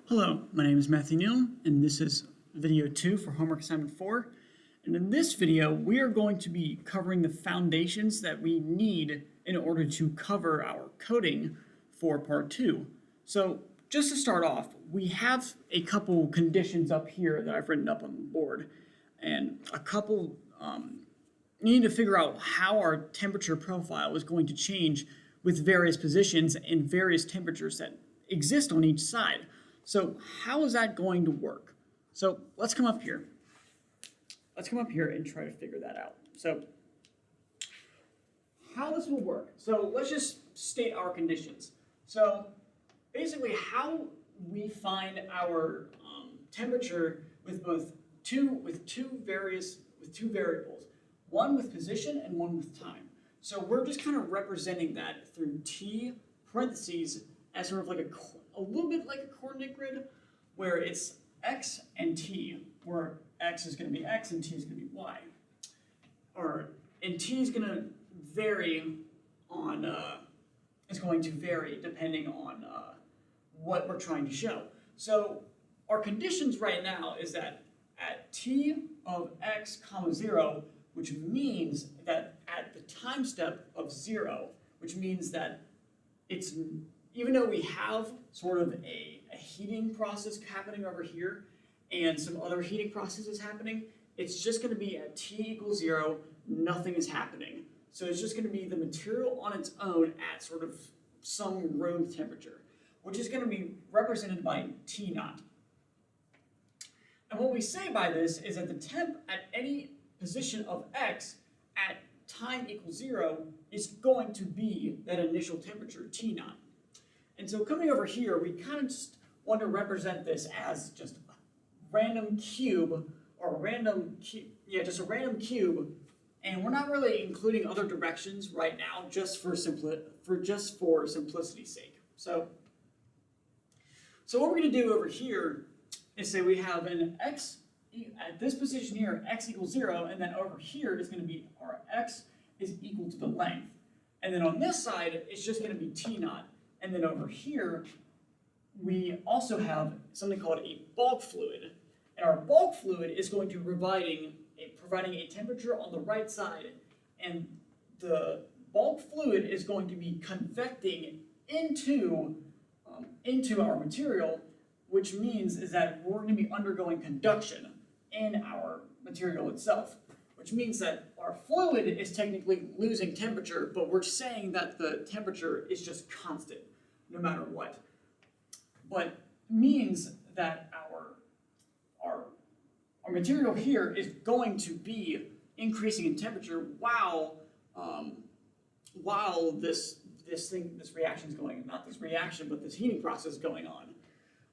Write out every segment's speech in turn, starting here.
Hello, my name is Matthew Neal, and this is video 2 for homework assignment 4. And in this video, we are going to be covering the foundations that we need in order to cover our coding for part 2. So just to start off, we have a couple conditions up here that I've written up on the board, and a couple you need to figure out how our temperature profile is going to change with various positions and various temperatures that exist on each side. So how is that going to work? So let's come up here. Let's come up here and try to figure that out. So how this will work. So let's just state our conditions. So basically how we find our temperature with two variables, one with position and one with time. So we're just kind of representing that through T parentheses as sort of like a little bit like a coordinate grid, where it's X and T, where X is going to be X and T is going to be Y. And T is going to vary on, depending on what we're trying to show. So our conditions right now is that at T of X comma 0, which means that at the time step of 0, which means that it's, even though we have sort of a heating process happening over here and some other heating processes happening, it's just going to be at T equals 0, nothing is happening. So it's just going to be the material on its own at sort of some room temperature, which is going to be represented by T naught. And what we say by this is that the temp at any position of X at time equals 0 is going to be that initial temperature, T naught. And so coming over here, we kind of just want to represent this as just a random cube, or a random cube, and we're not really including other directions right now, just for simplicity's sake. So what we're going to do over here is say we have an X at this position here, X equals 0, and then over here is going to be our X is equal to the length. And then on this side, it's just going to be T naught. And then over here, we also have something called a bulk fluid. And our bulk fluid is going to providing a temperature on the right side. And the bulk fluid is going to be convecting into our material, which means is that we're going to be undergoing conduction in our material itself, which means that our fluid is technically losing temperature, but we're saying that the temperature is just constant no matter what. But means that our material here is going to be increasing in temperature while this reaction is going, not this reaction, but this heating process is going on.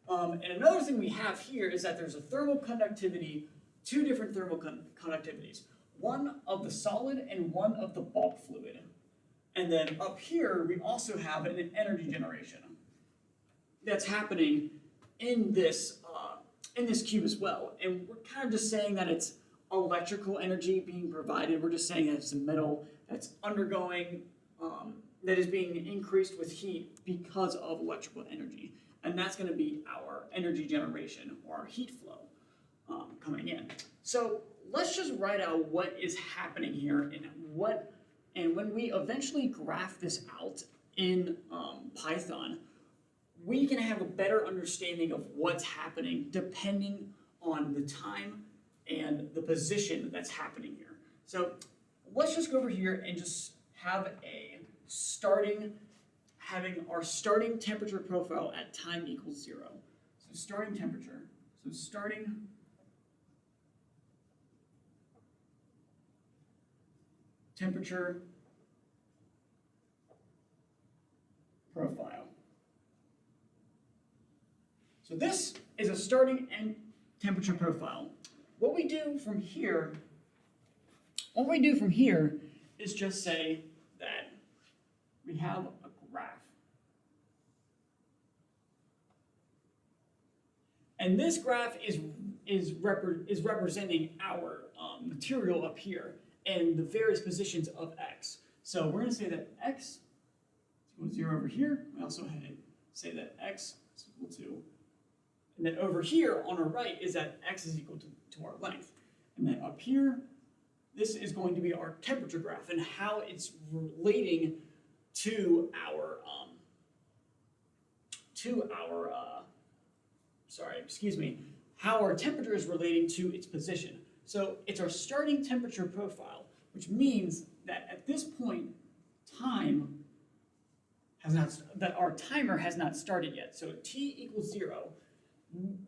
And another thing we have here is that there's a thermal conductivity, two different thermal conductivities, one of the solid and one of the bulk fluid. And then up here, we also have an energy generation that's happening in this cube as well. And we're kind of just saying that it's electrical energy being provided. We're just saying that it's a metal that's undergoing, that is being increased with heat because of electrical energy. And that's going to be our energy generation, or our heat flow coming in. So let's just write out what is happening here and when we eventually graph this out in Python, we can have a better understanding of what's happening depending on the time and the position that's happening here. So let's just go over here and just have having our starting temperature profile at time equals 0. So starting temperature, temperature profile. So this is a starting and temperature profile. What we do from here is just say that we have a graph. And this graph is representing our material up here and the various positions of X. So we're going to say that X is equal to 0 over here. We also say that X is equal to And then over here on our right is that x is equal to our length. And then up here, this is going to be our temperature graph and how it's relating to our how our temperature is relating to its position. So it's our starting temperature profile, which means that at this point, our timer has not started yet. So t equals 0.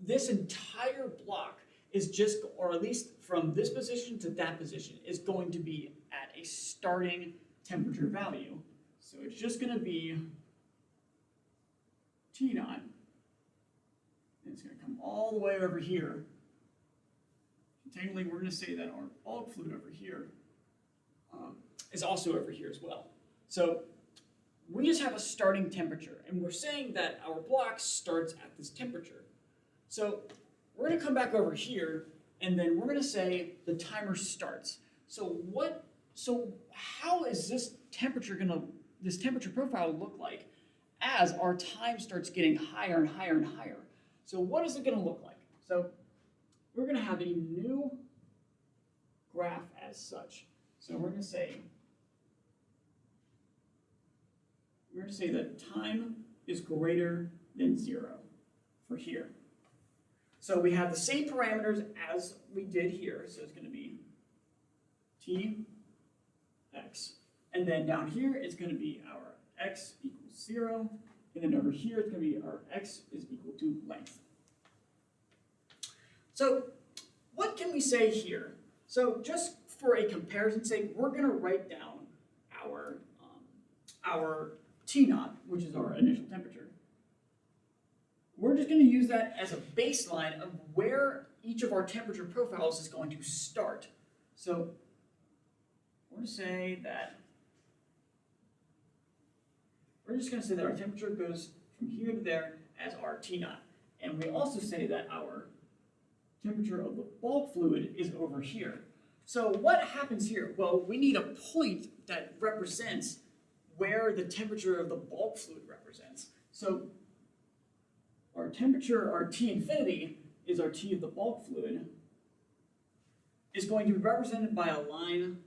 This entire block is just, or at least from this position to that position, is going to be at a starting temperature value. So it's just going to be T naught. And it's going to come all the way over here. Technically, we're going to say that our bulk fluid over here is also over here as well. So we just have a starting temperature, and we're saying that our block starts at this temperature. So we're going to come back over here, and then we're going to say the timer starts. So how is this temperature profile look like as our time starts getting higher and higher and higher? So what is it going to look like? So we're going to have a new graph as such. So we're going to say that time is greater than 0 for here. So we have the same parameters as we did here. So it's going to be t, x. And then down here it's going to be our x equals 0. And then over here it's going to be our x is equal to length. So what can we say here? So just for a comparison's sake, we're going to write down our T naught, which is our initial temperature. We're just going to use that as a baseline of where each of our temperature profiles is going to start. So we're going to say that our temperature goes from here to there as our T naught. And we also say that our temperature of the bulk fluid is over here. So what happens here? Well, we need a point that represents where the temperature of the bulk fluid represents. So our temperature, our T infinity, is our T of the bulk fluid, is going to be represented by a line,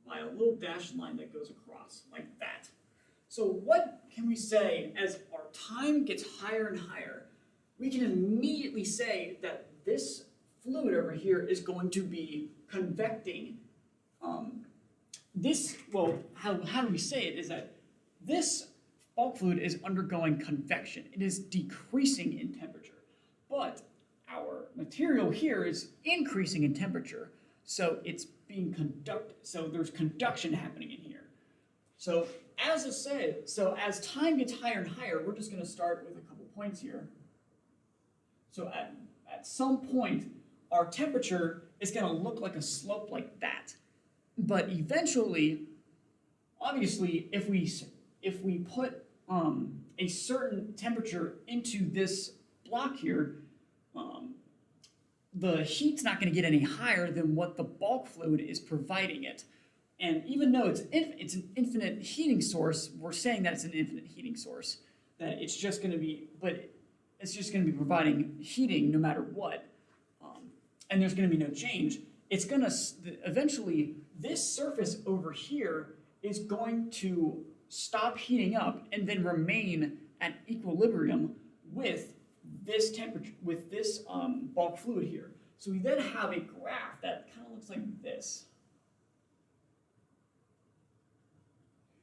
by a little dashed line that goes across, like that. So what can we say as our time gets higher and higher? We can immediately say that this fluid over here is going to be convecting. How do we say it is that this bulk fluid is undergoing convection. It is decreasing in temperature, but our material here is increasing in temperature, so it's being conducted. So there's conduction happening in here. So as I said, as time gets higher and higher, we're just going to start with a couple points here. So at some point, our temperature is going to look like a slope like that. But eventually, obviously, if we put a certain temperature into this block here, the heat's not going to get any higher than what the bulk fluid is providing it. And even though it's an infinite heating source, we're saying that it's an infinite heating source. That it's just going to be, providing heating no matter what. And there's going to be no change. It's going to, eventually, this surface over here is going to stop heating up and then remain at equilibrium with this temperature, with this bulk fluid here. So we then have a graph that kind of looks like this.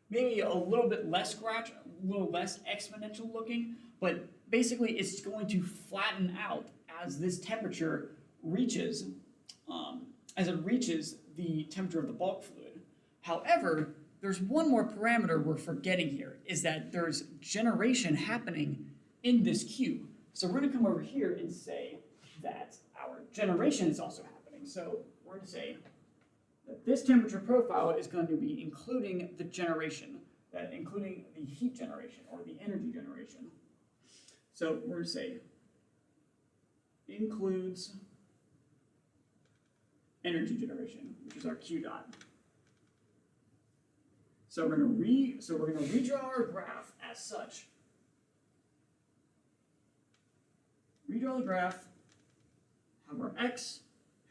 Maybe a little bit less exponential looking, but basically it's going to flatten out as this temperature reaches, the temperature of the bulk fluid. However, there's one more parameter we're forgetting here, is that there's generation happening in this cube. So we're going to come over here and say that our generation is also happening. So we're going to say that this temperature profile is going to be including the generation, including the heat generation or the energy generation. So we're going to say includes energy generation, which is our Q dot. So we're going to redraw our graph as such. redraw the graph, have our x,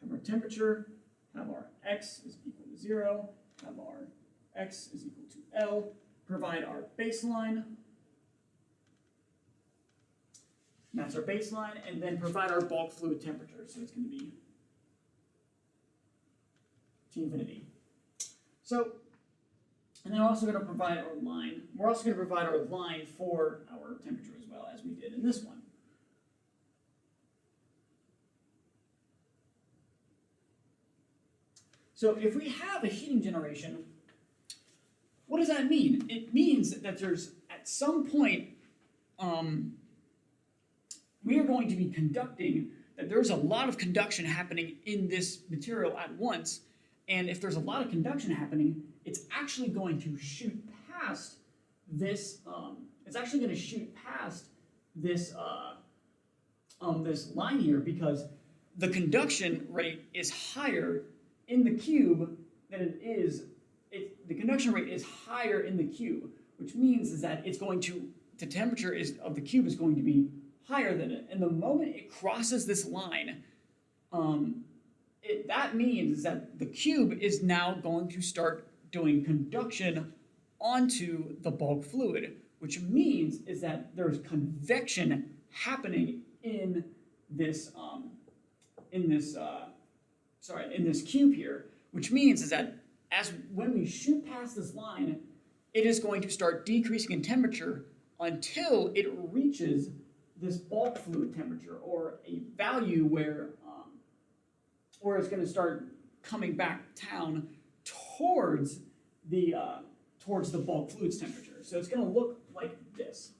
have our temperature, have our x is equal to 0, have our x is equal to L, provide our baseline, and that's our baseline, and then provide our bulk fluid temperature. So it's going to be T infinity. So, and then we're also going to provide our line. We're also going to provide our line for our temperature as well, as we did in this one. So if we have a heating generation, what does that mean? It means that there's, at some point, we are going to be conducting, that there's a lot of conduction happening in this material at once, and if there's a lot of conduction happening, it's actually going to shoot past this, this line here, because the conduction rate is higher in the cube than it is, the conduction rate is higher in the cube, which means is that it's going to, the temperature of the cube is going to be higher than it. And the moment it crosses this line, that means is that the cube is now going to start doing conduction onto the bulk fluid, which means is that there's convection happening in this cube here, which means is that when we shoot past this line, it is going to start decreasing in temperature until it reaches this bulk fluid temperature, or a value where it's going to start coming back down towards the bulk fluids temperature. So it's going to look like this.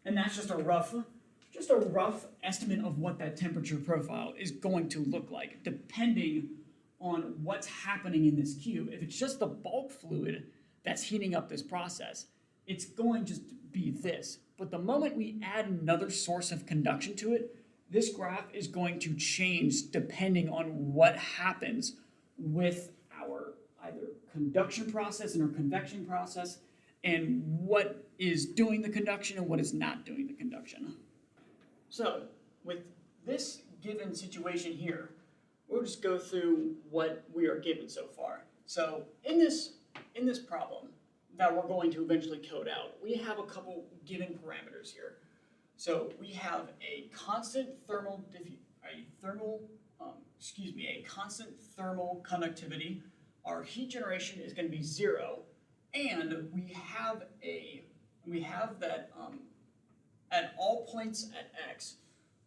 And that's just a rough estimate of what that temperature profile is going to look like, depending on what's happening in this cube. If it's just the bulk fluid that's heating up this process, it's going to be this. But the moment we add another source of conduction to it, this graph is going to change depending on what happens with our either conduction process and our convection process, and what is doing the conduction and what is not doing the conduction. So with this given situation here, we'll just go through what we are given so far. So in this problem that we're going to eventually code out, we have a couple given parameters here. So we have a constant constant thermal conductivity. Our heat generation is going to be 0, and we have that at all points at x,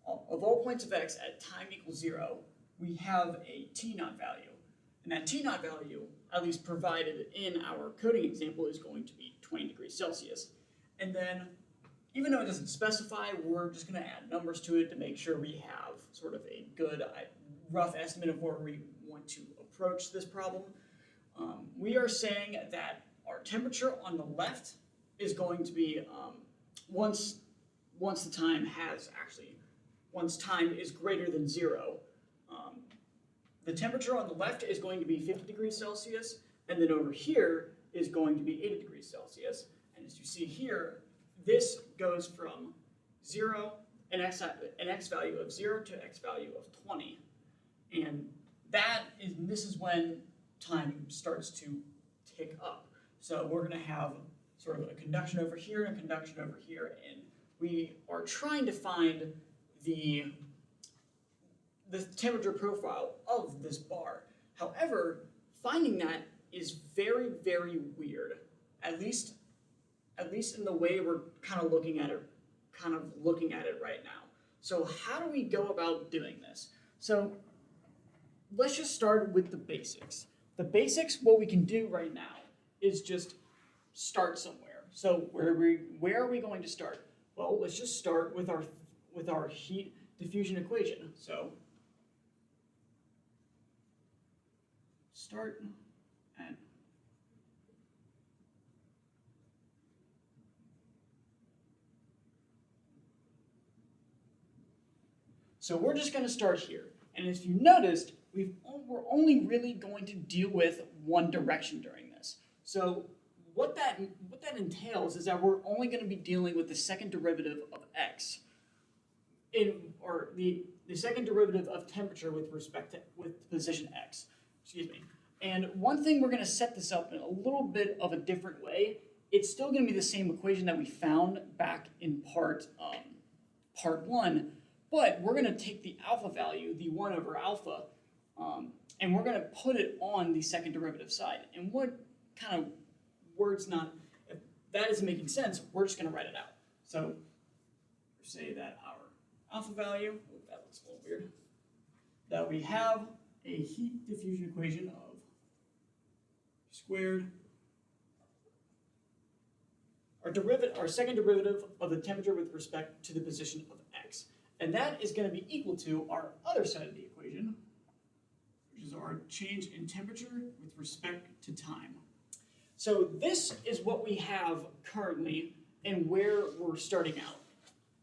of all points of x at time equals 0, we have a T0 value. And that T0 value, at least provided in our coding example, is going to be 20 degrees Celsius. And then, even though it doesn't specify, we're just going to add numbers to it to make sure we have sort of a good rough estimate of where we want to approach this problem. We are saying that our temperature on the left is going to be, once time is greater than 0, the temperature on the left is going to be 50 degrees Celsius, and then over here is going to be 80 degrees Celsius. And as you see here, this goes from 0, an x value of 0 to x value of 20. And this is when time starts to tick up. So we're going to have sort of a conduction over here and a conduction over here, and we are trying to find the temperature profile of this bar. However, finding that is very, very weird, at least in the way we're kind of looking at it right now. So how do we go about doing this? So let's just start with the basics. The basics, what we can do right now is just start somewhere. So where are we going to start? Well, let's just start with our heat diffusion equation. So start at so we're just going to start here. And if you noticed, we're only really going to deal with one direction during this. So what that entails is that we're only going to be dealing with the second derivative of x, or the second derivative of temperature with respect to position x. Excuse me. And one thing, we're going to set this up in a little bit of a different way. It's still going to be the same equation that we found back in part 1, but we're going to take the alpha value, the 1 over alpha, and we're going to put it on the second derivative side. And what kind of words not, if that isn't making sense, we're just going to write it out. So say that our alpha value, oh, that looks a little weird, that we have a heat diffusion equation of squared our second derivative of the temperature with respect to the position of x. And that is going to be equal to our other side of the equation, which is our change in temperature with respect to time. So this is what we have currently and where we're starting out,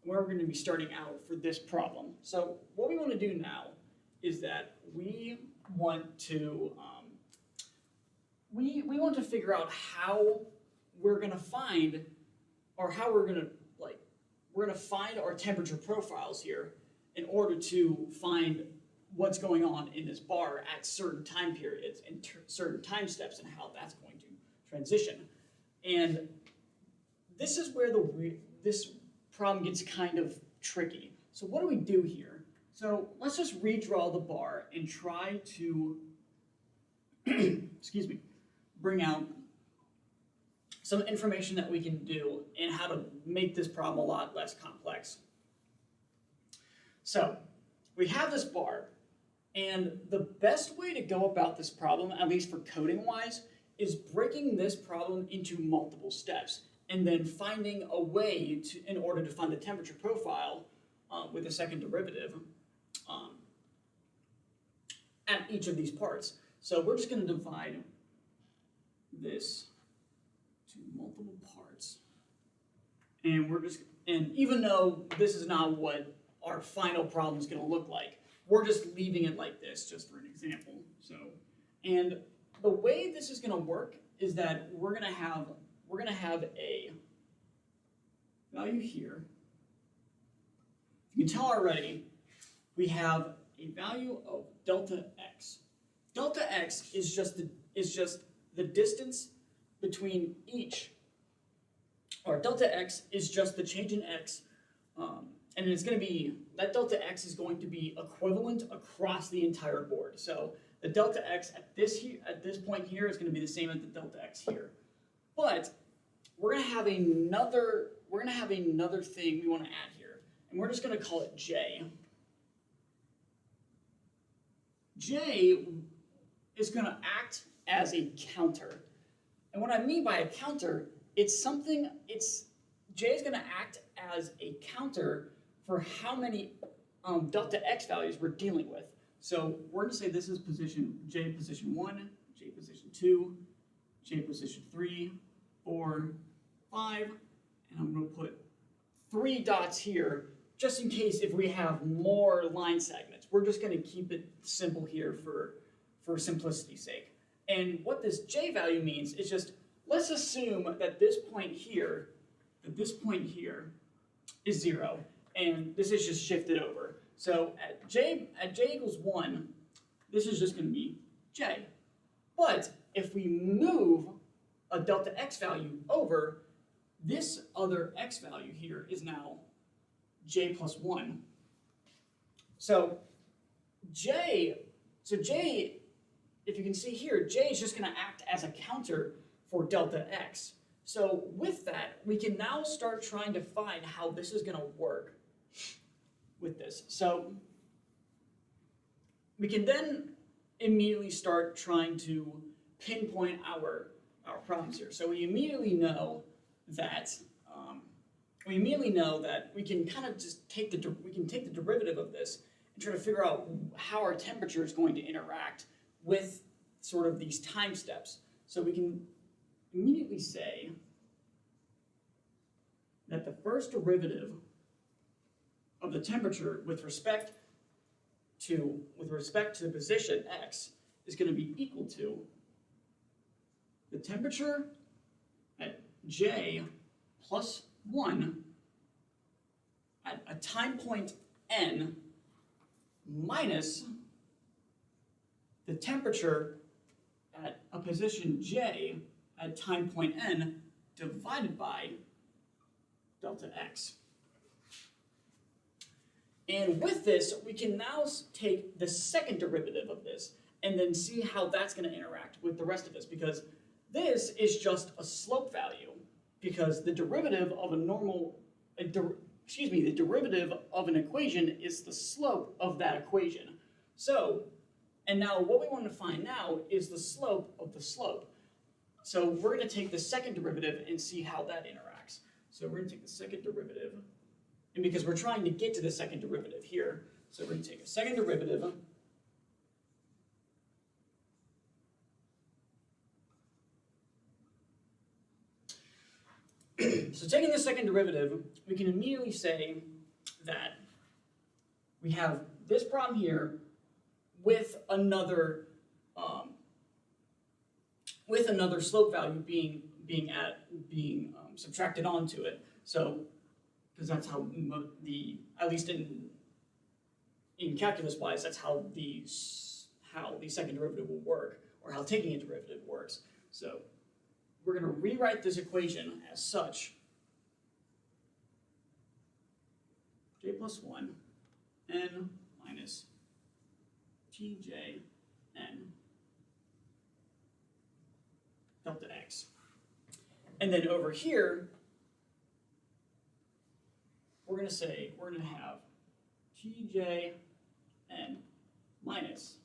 where we're going to be starting out for this problem. So what we want to do now is that we want to we want to figure out how we're going to find, or how we're going to find our temperature profiles here in order to find what's going on in this bar at certain time periods and certain time steps, and how that's going to transition. And this is where this problem gets kind of tricky. So what do we do here? So let's just redraw the bar and try to excuse me, bring out some information that we can do and how to make this problem a lot less complex. So we have this bar, and the best way to go about this problem, at least for coding wise, is breaking this problem into multiple steps and then finding a way to, in order to find the temperature profile with the second derivative at each of these parts. So we're just going to divide this to multiple parts, and even though this is not what our final problem is going to look like, we're just leaving it like this just for an example. So, and the way this is going to work is that we're going to have a value here. You can tell already we have a value of delta x. Delta x is just the distance between each, or delta x is just the change in x, and it's going to be, that delta x is going to be equivalent across the entire board. So the delta x at this point here is going to be the same as the delta x here. But we're going to have another thing we want to add here, and we're just going to call it j. J is going to act as a counter. And what I mean by a counter, J is going to act as a counter for how many delta x values we're dealing with. So we're going to say this is J position 1, J position 2, J position 3, 4, 5, and I'm going to put 3 dots here just in case if we have more line segments. We're just going to keep it simple here for simplicity's sake. And what this J value means is just, let's assume that this point here is 0, and this is just shifted over. So at J equals 1, this is just going to be J. But if we move a delta x value over, this other x value here is now J plus 1. So J, if you can see here, J is just going to act as a counter for delta x. So with that, we can now start trying to find how this is going to work with this. So we can then immediately start trying to pinpoint our problems here. So we immediately know that we can kind of just take the derivative of this and try to figure out how our temperature is going to interact with sort of these time steps. So we can immediately say that the first derivative of the temperature with respect to the position x is going to be equal to the temperature at j plus 1 at a time point n minus the temperature at a position j at time point n divided by delta x. And with this, we can now take the second derivative of this and then see how that's going to interact with the rest of this, because this is just a slope value, because the derivative of the derivative of an equation is the slope of that equation. So, and now what we want to find now is the slope of the slope. So we're going to take the second derivative and see how that interacts. So we're going to take the second derivative, and because we're trying to get to the second derivative here, so we're going to take a second derivative, so taking the second derivative, we can immediately say that we have this problem here with another slope value being subtracted onto it. So, because that's how at least in calculus wise, that's how the second derivative will work, or how taking a derivative works. So we're going to rewrite this equation as such: j plus 1 n minus tj n delta x. And then over here, we're going to have tj n minus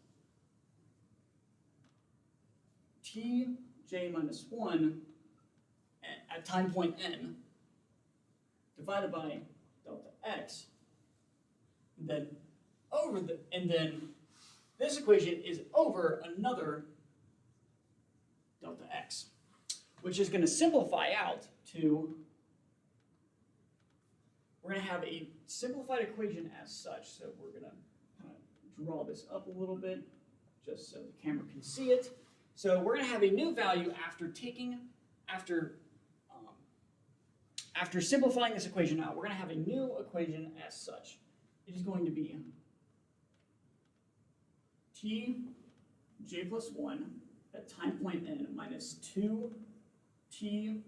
tj minus 1 at time point n divided by delta x. And then this equation is over another delta x, which is going to simplify out to, we're going to have a simplified equation as such. So we're going to kind of draw this up a little bit just so the camera can see it. So we're going to have a new value after simplifying this equation out. We're going to have a new equation as such. It is going to be tj plus 1 at time point n minus 2t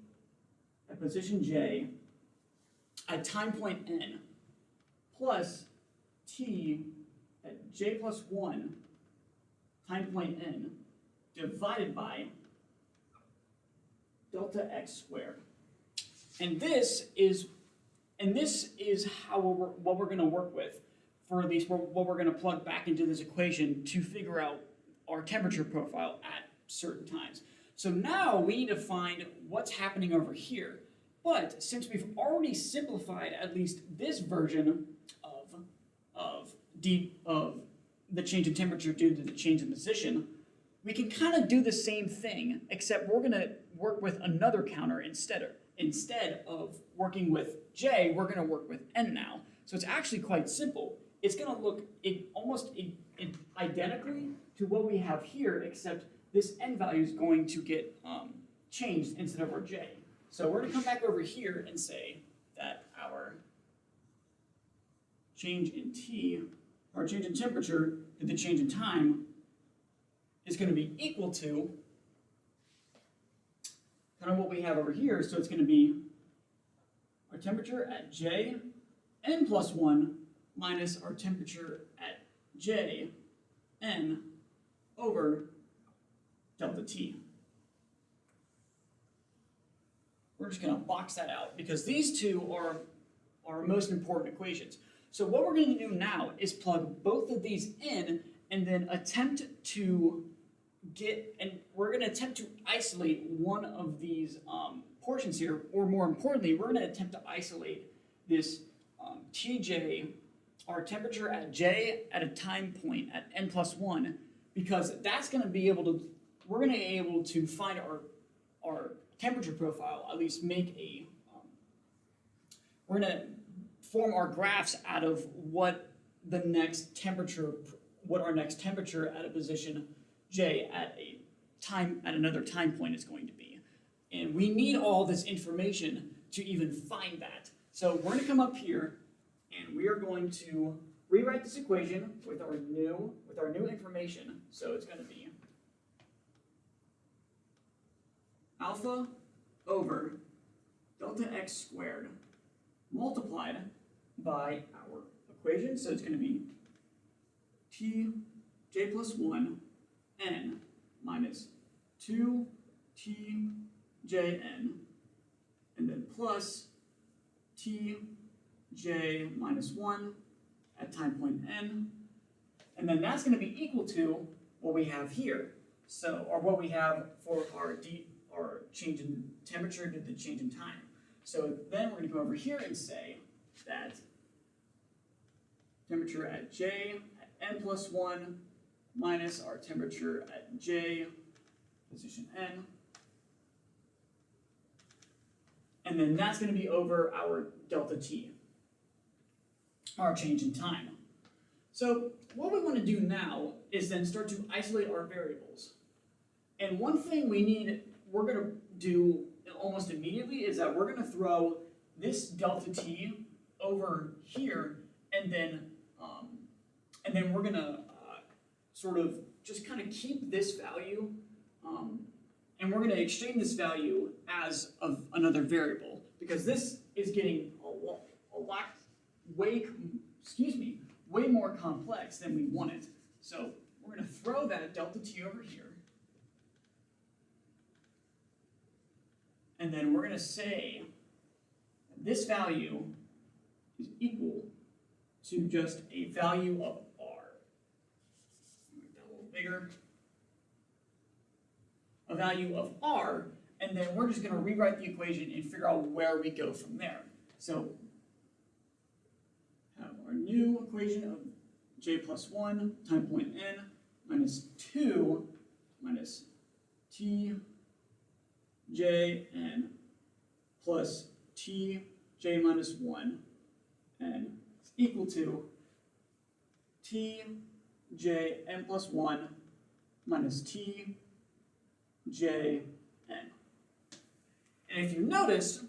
at position j at time point n plus t at j plus 1 time point n divided by delta x squared. And this is what we're going to work with for these, what we're going to plug back into this equation to figure out our temperature profile at certain times. So now we need to find what's happening over here. But since we've already simplified at least this version of the change in temperature due to the change in position, we can kind of do the same thing, except we're going to work with another counter instead of working with j, we're going to work with n now. So it's actually quite simple. It's going to look almost identically to what we have here, except this n value is going to get changed instead of our j. So we're going to come back over here and say that our change in t, our change in temperature, and the change in time is going to be equal to kind of what we have over here. So it's going to be our temperature at j n plus 1 minus our temperature at j n over delta t. We're just going to box that out because these two are our most important equations. So what we're going to do now is plug both of these in and then attempt to we're going to attempt to isolate one of these portions here, or more importantly, we're going to attempt to isolate this Tj, our temperature at J at a time point at n plus 1, because that's going to be able to, we're going to be able to find our temperature profile, at least make a, we're going to form our graphs out of what our next temperature at a position J at another time point is going to be. And we need all this information to even find that. So we're going to come up here and we are going to rewrite this equation with our new information. So it's going to be alpha over delta x squared multiplied by our equation. So it's going to be tj plus 1 n minus 2tjn, and then plus tj minus 1 at time point n, and then that's going to be equal to what we have here. So, or what we have for our change in temperature to the change in time. So then we're going to go over here and say that temperature at j at n plus 1 minus our temperature at j position n. And then that's going to be over our delta t, our change in time. So what we want to do now is then start to isolate our variables. And one thing we're going to do almost immediately is that we're going to throw this delta t over here, and then we're going to sort of just kind of keep this value, and we're going to exchange this value as of another variable, because this is getting way more complex than we wanted. So we're going to throw that delta t over here, and then we're going to say this value is equal to just a value of r. Make that a little bigger. A value of r, and then we're just going to rewrite the equation and figure out where we go from there. So have our new equation of j plus 1 time point n minus 2 minus t j n plus t j minus 1 n is equal to t j n plus 1 minus t j n. And if you notice,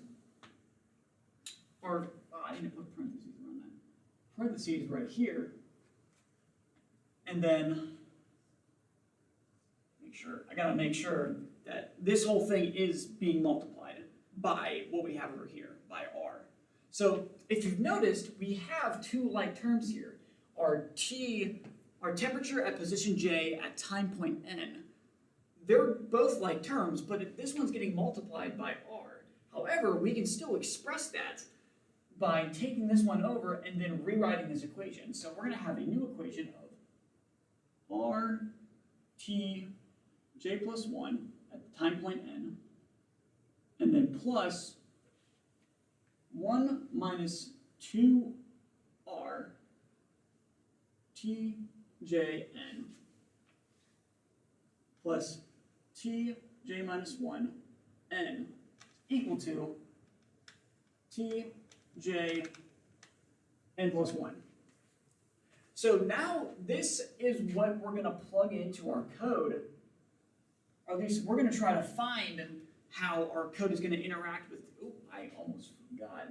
or I need to put parentheses around that. Parentheses right here, and then I gotta make sure that this whole thing is being multiplied by what we have over here, by r. So if you've noticed, we have two like terms here. Our temperature at position j at time point n. They're both like terms, but this one's getting multiplied by r. However, we can still express that by taking this one over and then rewriting this equation. So we're going to have a new equation of r t j plus 1 at time point n, and then plus 1 minus 2r t j n plus t j minus 1 n equal to t j n plus 1. So now this is what we're going to plug into our code, or at least we're going to try to find how our code is going to interact with, oh, I almost forgot.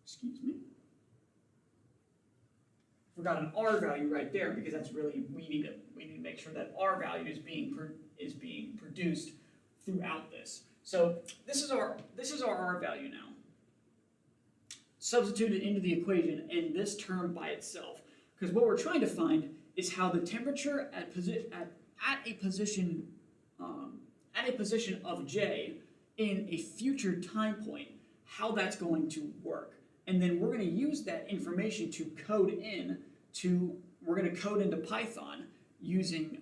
Excuse me. Forgot an r value right there, because that's really, we need to make sure that r value is being produced throughout this. So this is our r value now, substituted into the equation in this term by itself, because what we're trying to find is how the temperature at a position of j in a future time point, how that's going to work. And then we're going to use that information to code into Python using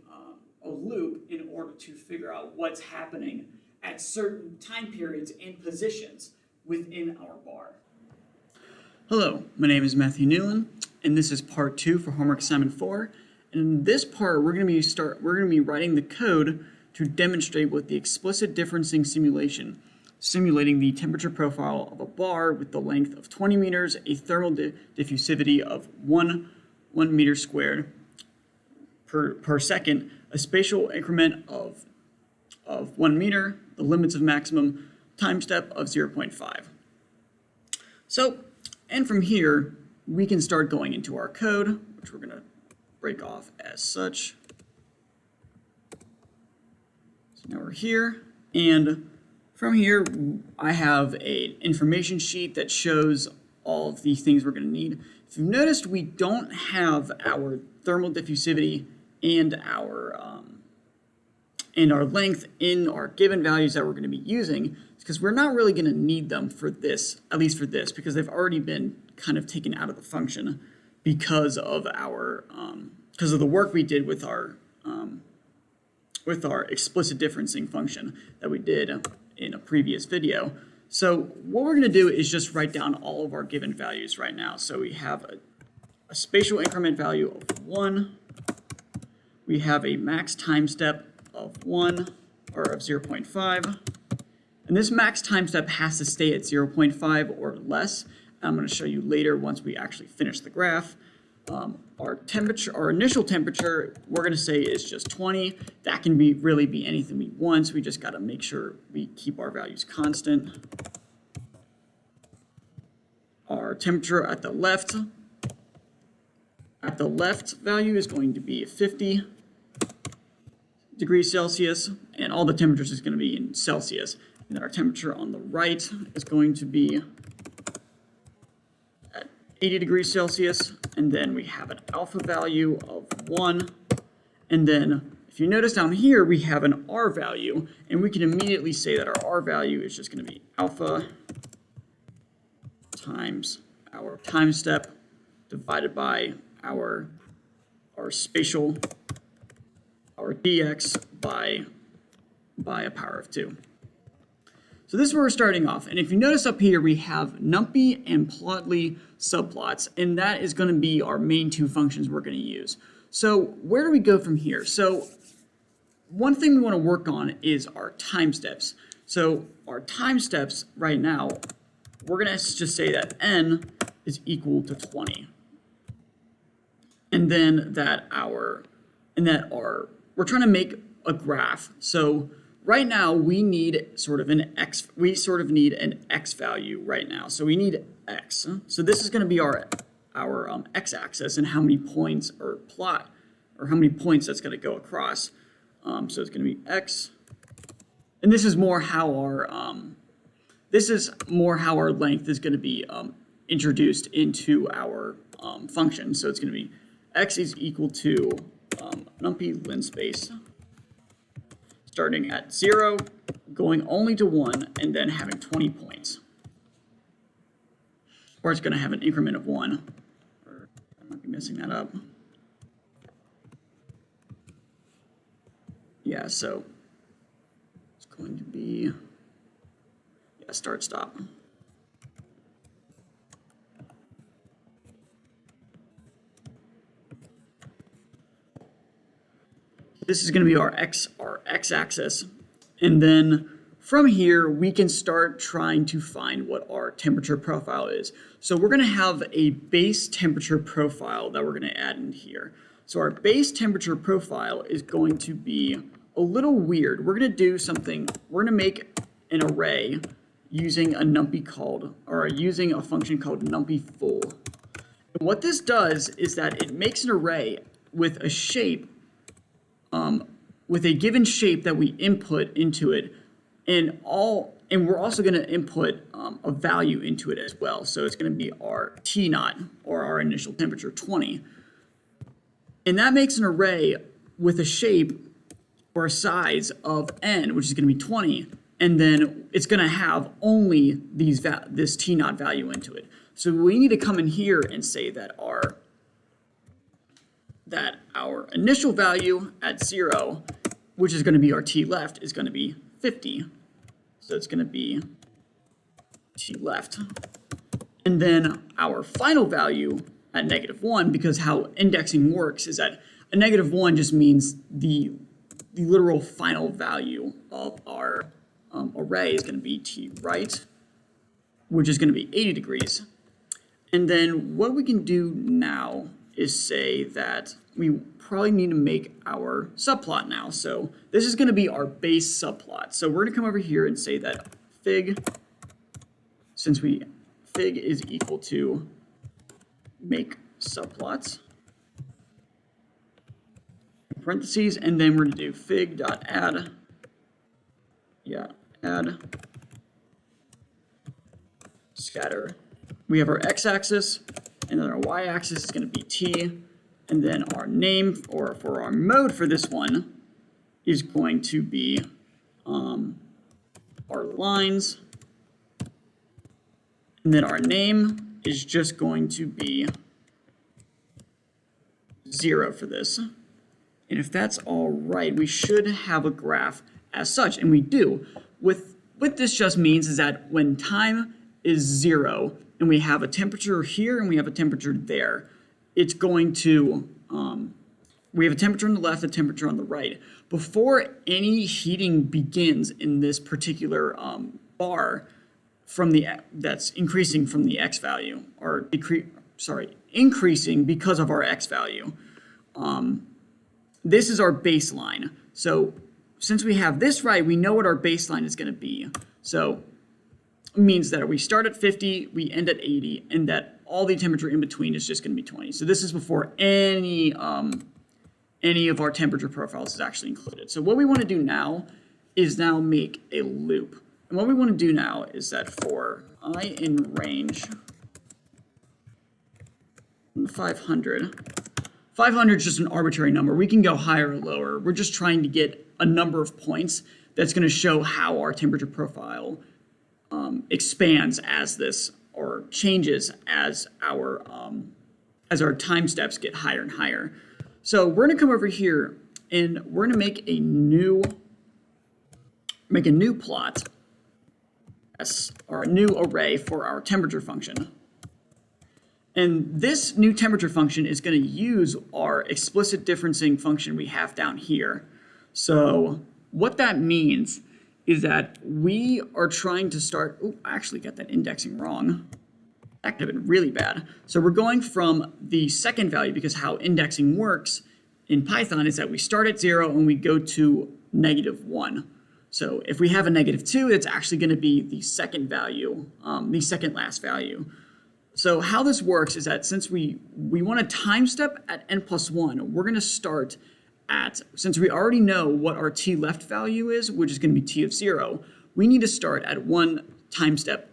a loop in order to figure out what's happening at certain time periods and positions within our bar. Hello, my name is Matthew Newland, and this is part 2 for homework assignment 4. And in this part, we're going to be writing the code to demonstrate what the explicit differencing simulation, simulating the temperature profile of a bar with the length of 20 meters, a thermal diffusivity of 1 meter squared per second, a spatial increment of of 1 meter, the limits of maximum time step of 0.5. So, and from here, we can start going into our code, which we're going to break off as such. So now we're here, and from here, I have an information sheet that shows all of the things we're going to need. If you've noticed, we don't have our thermal diffusivity and our length in our given values that we're going to be using, because we're not really going to need them for this, at least for this, because they've already been kind of taken out of the function because of the work we did with our explicit differencing function that we did in a previous video. So what we're going to do is just write down all of our given values right now. So we have a spatial increment value of 1. We have a max time step of 1, or of 0.5. And this max time step has to stay at 0.5 or less. I'm going to show you later once we actually finish the graph. Our temperature, our initial temperature, we're going to say is just 20. That can really be anything we want. So we just got to make sure we keep our values constant. Our temperature at the left value is going to be 50 degrees Celsius, and all the temperatures is going to be in Celsius. And then our temperature on the right is going to be at 80 degrees Celsius, and then we have an alpha value of 1. And then if you notice down here, we have an R value, and we can immediately say that our R value is just going to be alpha times our time step divided by our spatial, our dx by a power of 2. So this is where we're starting off. And if you notice up here, we have numpy and plotly subplots, and that is going to be our main two functions we're going to use. So where do we go from here? So one thing we want to work on is our time steps. So our time steps right now, we're going to just say that n is equal to 20. And then we're trying to make a graph. So right now we need sort of an x value right now. So we need x. So this is going to be our x-axis and how many points how many points that's going to go across. So it's going to be x, and this is more how our length is going to be introduced into our function. So it's going to be x is equal to numpy linspace, starting at 0, going only to 1, and then having 20 points. Or it's going to have an increment of 1. Or I might be messing that up. Yeah, so it's going to be start, stop. This is going to be our x-axis, and then from here we can start trying to find what our temperature profile is. So we're going to have a base temperature profile that we're going to add in here. So our base temperature profile is going to be a little weird. We're going to do something. We're going to make an array using a using a function called numpy full. And what this does is that it makes an array with a shape. With a given shape that we input into it, and we're also going to input a value into it as well. So it's going to be our T naught, or our initial temperature, 20. And that makes an array with a shape or a size of n, which is going to be 20, and then it's going to have only this T naught value into it. So we need to come in here and say that our initial value at 0, which is going to be our T left, is going to be 50. So it's going to be T left. And then our final value at -1, because how indexing works is that a -1 just means the literal final value of our array is going to be T right, which is going to be 80 degrees. And then what we can do now is say that we probably need to make our subplot now. So this is going to be our base subplot. So we're going to come over here and say that fig, since fig is equal to make subplots, parentheses, and then we're going to do fig.add, add scatter. We have our x-axis, and then our y-axis is going to be t, and then our name, or for our mode for this one, is going to be our lines, and then our name is just going to be 0 for this. And if that's all right, we should have a graph as such, and we do. What this just means is that when time is 0, and we have a temperature here and we have a temperature there, it's going to, we have a temperature on the left, a temperature on the right. Before any heating begins in this particular bar that's increasing from the x value, or increasing because of our x value, this is our baseline. So since we have this right, we know what our baseline is going to be. So it means that we start at 50, we end at 80, and that all the temperature in between is just going to be 20. So this is before any of our temperature profiles is actually included. So what we want to do now is make a loop. And what we want to do now is that for I in range 500, 500 is just an arbitrary number. We can go higher or lower. We're just trying to get a number of points that's going to show how our temperature profile expands as this, or changes as our time steps get higher and higher. So we're going to come over here and we're going to make a new plot, or a new array for our temperature function. And this new temperature function is going to use our explicit differencing function we have down here. So what that means is that we are trying to start, I actually got that indexing wrong. That could have been really bad. So we're going from the second value, because how indexing works in Python is that we start at 0 and we go to -1. So if we have a -2, it's actually going to be the second value, the second last value. So how this works is that since we want a time step at n+1, we're going to start at, since we already know what our t left value is, which is going to be t of 0, we need to start at one time step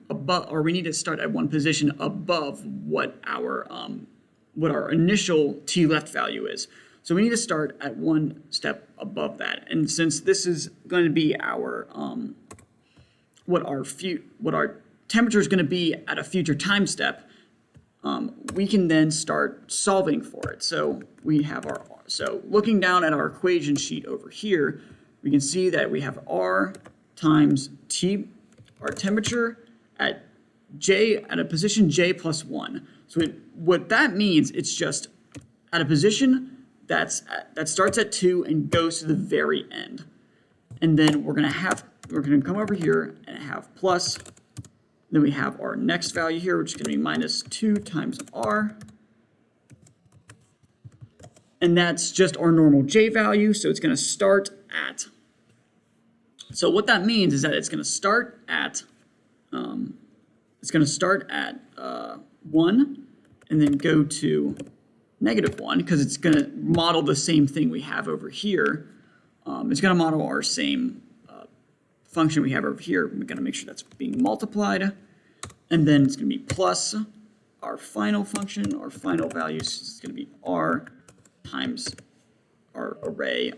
above, or we need to start at one position above what our initial t left value is. So we need to start at one step above that. And since this is going to be our what our temperature is going to be at a future time step, we can then start solving for it. So we have so looking down at our equation sheet over here, we can see that we have R times T, our temperature at a position J plus 1. So what that means, it's just at a position that starts at 2 and goes to the very end. And then we're going to come over here and have plus. Then we have our next value here, which is going to be -2 times R. And that's just our normal J value, so it's going to start at. So what that means is that it's going to start at 1 and then go to -1, because it's going to model the same thing we have over here. It's going to model our same function we have over here. We're going to make sure that's being multiplied. And then it's going to be plus our final function, our final value is going to be R times our array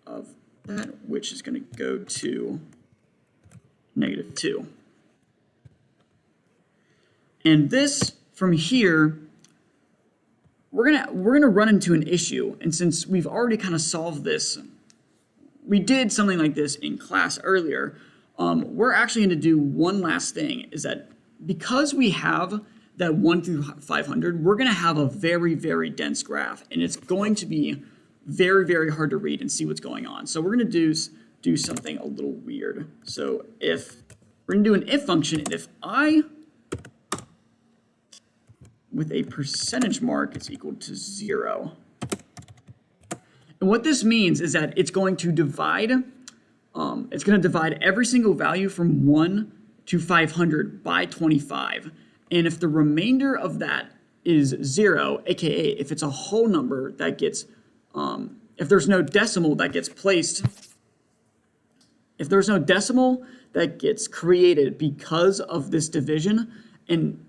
of that, which is going to go to -2. And this, from here, we're gonna run into an issue. And since we've already kind of solved this, we did something like this in class earlier, we're actually going to do one last thing, is that because we have that 1 through 500, we're going to have a very, very dense graph, and it's going to be very, very hard to read and see what's going on. So we're going to do something a little weird. So if we're going to do an if function, and if I with a percentage mark is equal to 0. And what this means is that it's going to divide every single value from 1 to 500 by 25. And if the remainder of that is 0, aka if it's a whole number that gets, if there's no decimal that gets placed, if there's no decimal that gets created because of this division, and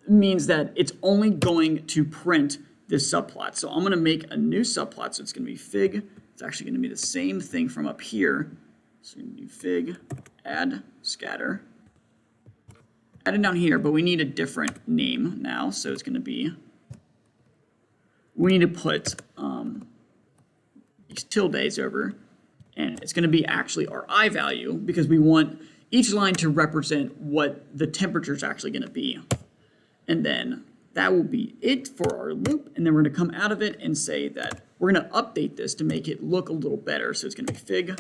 means that it's only going to print this subplot. So I'm going to make a new subplot. So it's going to be fig. It's actually going to be the same thing from up here. So we're going to do fig, add, scatter. Add it down here, but we need a different name now. So it's going to be, we need to put these tildes over, and it's going to be actually our I value because we want each line to represent what the temperature is actually going to be. And then that will be it for our loop. And then we're going to come out of it and say that we're going to update this to make it look a little better. So it's going to be fig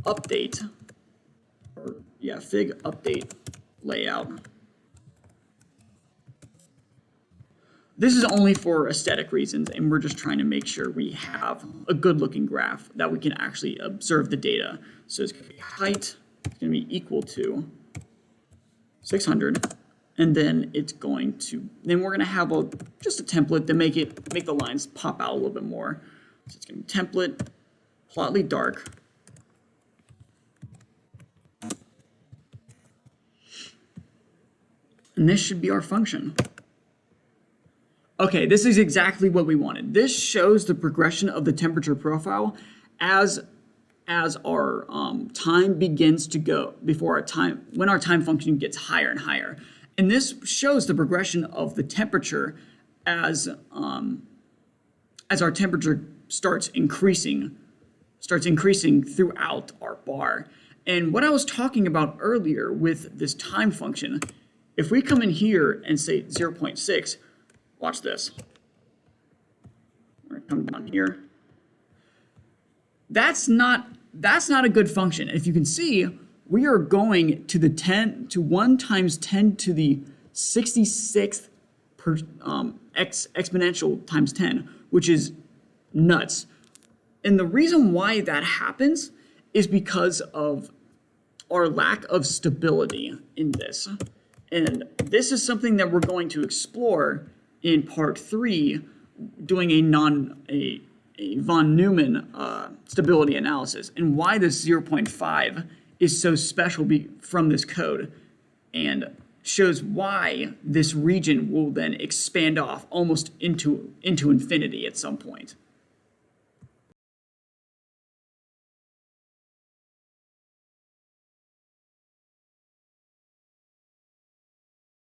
update, or yeah, fig update layout. This is only for aesthetic reasons, and we're just trying to make sure we have a good looking graph that we can actually observe the data. So it's going to be height, it's going to be equal to 600. And then it's going to, then we're going to have just a template to make the lines pop out a little bit more. So it's going to be template, Plotly dark. And this should be our function. Okay, this is exactly what we wanted. This shows the progression of the temperature profile as our time begins to go, when our time function gets higher and higher. And this shows the progression of the temperature as our temperature starts increasing throughout our bar. And what I was talking about earlier with this time function, if we come in here and say 0.6, watch this. We're gonna come down here. That's not a good function. If you can see, we are going to the 1 times 10 to the 66th exponential times 10, which is nuts. And the reason why that happens is because of our lack of stability in this. And this is something that we're going to explore in part 3, doing a von Neumann stability analysis, and why this 0.5 is so special from this code, and shows why this region will then expand off almost into infinity at some point.